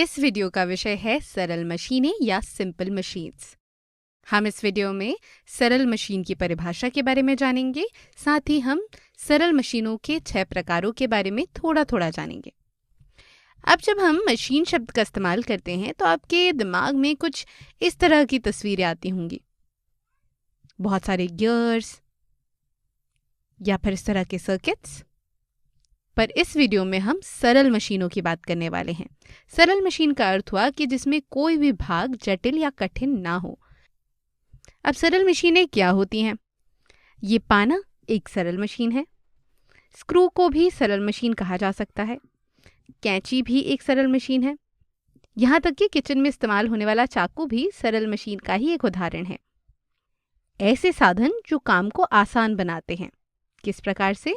इस वीडियो का विषय है सरल मशीनें या सिंपल मशीन्स। हम इस वीडियो में सरल मशीन की परिभाषा के बारे में जानेंगे, साथ ही हम सरल मशीनों के 6 प्रकारों के बारे में थोड़ा थोड़ा जानेंगे। अब जब हम मशीन शब्द का इस्तेमाल करते हैं तो आपके दिमाग में कुछ इस तरह की तस्वीरें आती होंगी, बहुत सारे गियर्स या फिर इस तरह के सर्किट्स। पर इस वीडियो में हम सरल मशीनों की बात करने वाले हैं। सरल मशीन का अर्थ हुआ कि जिसमें कोई भी भाग जटिल या कठिन ना हो। अब सरल मशीनें क्या होती हैं? ये पाना एक सरल मशीन है। स्क्रू को भी सरल मशीन कहा जा सकता है। कैंची भी एक सरल मशीन है। यहाँ तक कि किचन में इस्तेमाल होने वाला चाकू भी सरल मशीन का ही एक उदाहरण है। ऐसे साधन जो काम को आसान बनाते हैं। किस प्रकार से?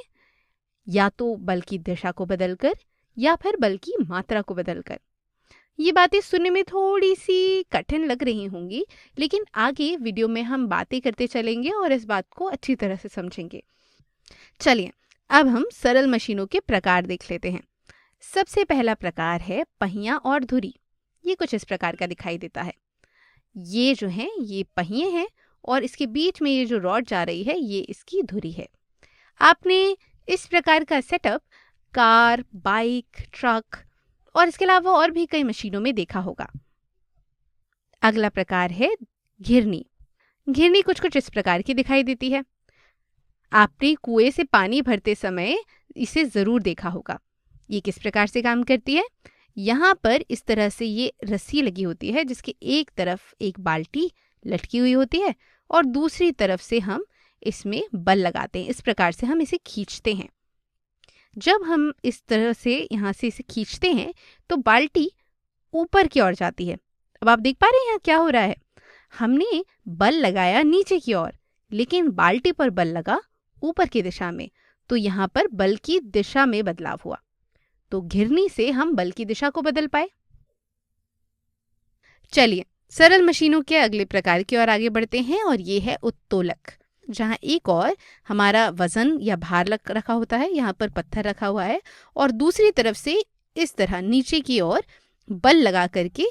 या तो बल की दिशा को बदलकर या फिर बल की मात्रा को बदलकर। ये बातें सुनने में थोड़ी सी कठिन लग रही होंगी, लेकिन आगे वीडियो में हम बातें करते चलेंगे और इस बात को अच्छी तरह से समझेंगे। चलिए अब हम सरल मशीनों के प्रकार देख लेते हैं। सबसे पहला प्रकार है पहिया और धुरी। ये कुछ इस प्रकार का दिखाई देता है। ये जो है ये पहिए हैं और इसके बीच में ये जो रॉड जा रही है ये इसकी धुरी है। आपने इस प्रकार का सेटअप कार, बाइक, ट्रक और इसके अलावा और भी कई मशीनों में देखा होगा। अगला प्रकार है घिरनी। घिरनी कुछ कुछ इस प्रकार की दिखाई देती है। आपने कुएं से पानी भरते समय इसे जरूर देखा होगा। ये किस प्रकार से काम करती है? यहाँ पर इस तरह से ये रस्सी लगी होती है जिसके एक तरफ एक बाल्टी लटकी हुई होती है और दूसरी तरफ से हम इसमें बल लगाते हैं। इस प्रकार से हम इसे खींचते हैं। जब हम इस तरह से यहाँ से इसे खींचते हैं तो बाल्टी ऊपर की ओर जाती है। अब आप देख पा रहे हैं यहाँ क्या हो रहा है? हमने बल लगाया नीचे की ओर, लेकिन बाल्टी पर बल लगा ऊपर की दिशा में, तो यहाँ पर बल की दिशा में बदलाव हुआ। तो घिरनी से हम बल की दिशा को बदल पाए। चलिए सरल मशीनों के अगले प्रकार की ओर आगे बढ़ते हैं और ये है उत्तोलक, जहाँ एक और हमारा वजन या भार रखा होता है, यहाँ पर पत्थर रखा हुआ है और दूसरी तरफ से इस तरह नीचे की ओर बल लगा करके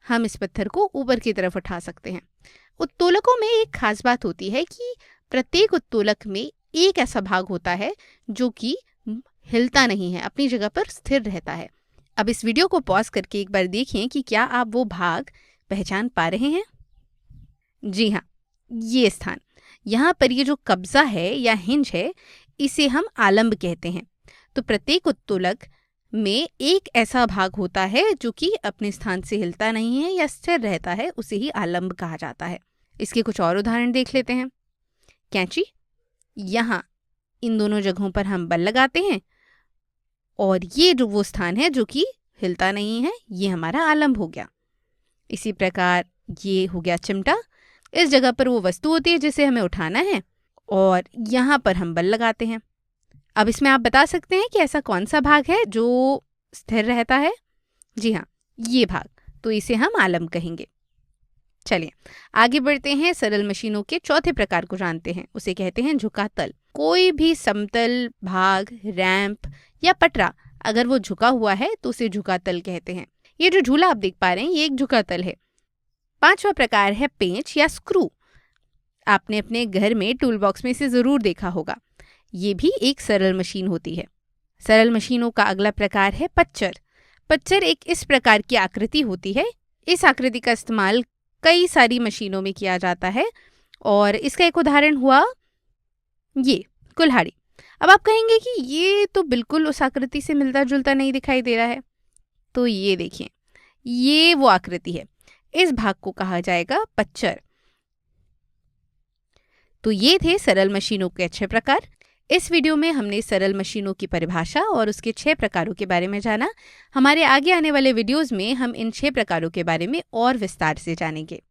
हम इस पत्थर को ऊपर की तरफ उठा सकते हैं। उत्तोलकों में एक खास बात होती है कि प्रत्येक उत्तोलक में एक ऐसा भाग होता है जो कि हिलता नहीं है, अपनी जगह पर स्थिर रहता है। अब इस वीडियो को पॉज करके एक बार देखें कि क्या आप वो भाग पहचान पा रहे हैं? जी हाँ, ये स्थान, यहाँ पर ये जो कब्जा है या हिंज है, इसे हम आलंब कहते हैं। तो प्रत्येक उत्तोलक में एक ऐसा भाग होता है जो कि अपने स्थान से हिलता नहीं है या स्थिर रहता है, उसे ही आलंब कहा जाता है। इसके कुछ और उदाहरण देख लेते हैं। कैंची, यहाँ इन दोनों जगहों पर हम बल लगाते हैं और ये जो वो स्थान है जो कि हिलता नहीं है, ये हमारा आलंब हो गया। इसी प्रकार ये हो गया चिमटा। इस जगह पर वो वस्तु होती है जिसे हमें उठाना है और यहाँ पर हम बल लगाते हैं। अब इसमें आप बता सकते हैं कि ऐसा कौन सा भाग है जो स्थिर रहता है? जी हाँ, ये भाग, तो इसे हम आलंब कहेंगे। चलिए आगे बढ़ते हैं, सरल मशीनों के चौथे प्रकार को जानते हैं। उसे कहते हैं झुका तल। कोई भी समतल भाग, रैंप या पटरा अगर वो झुका हुआ है तो उसे झुका तल कहते हैं। ये जो झूला आप देख पा रहे हैं ये एक झुका तल है। पांचवा प्रकार है पेंच या स्क्रू। आपने अपने घर में टूल बॉक्स में इसे जरूर देखा होगा। ये भी एक सरल मशीन होती है। सरल मशीनों का अगला प्रकार है पच्चर। पच्चर एक इस प्रकार की आकृति होती है। इस आकृति का इस्तेमाल कई सारी मशीनों में किया जाता है और इसका एक उदाहरण हुआ ये कुल्हाड़ी। अब आप कहेंगे कि ये तो बिल्कुल उस आकृति से मिलता जुलता नहीं दिखाई दे रहा है। तो ये देखिए, ये वो आकृति है। इस भाग को कहा जाएगा पच्चर। तो ये थे सरल मशीनों के 6 प्रकार। इस वीडियो में हमने सरल मशीनों की परिभाषा और उसके 6 प्रकारों के बारे में जाना। हमारे आगे आने वाले वीडियोस में हम इन 6 प्रकारों के बारे में और विस्तार से जानेंगे।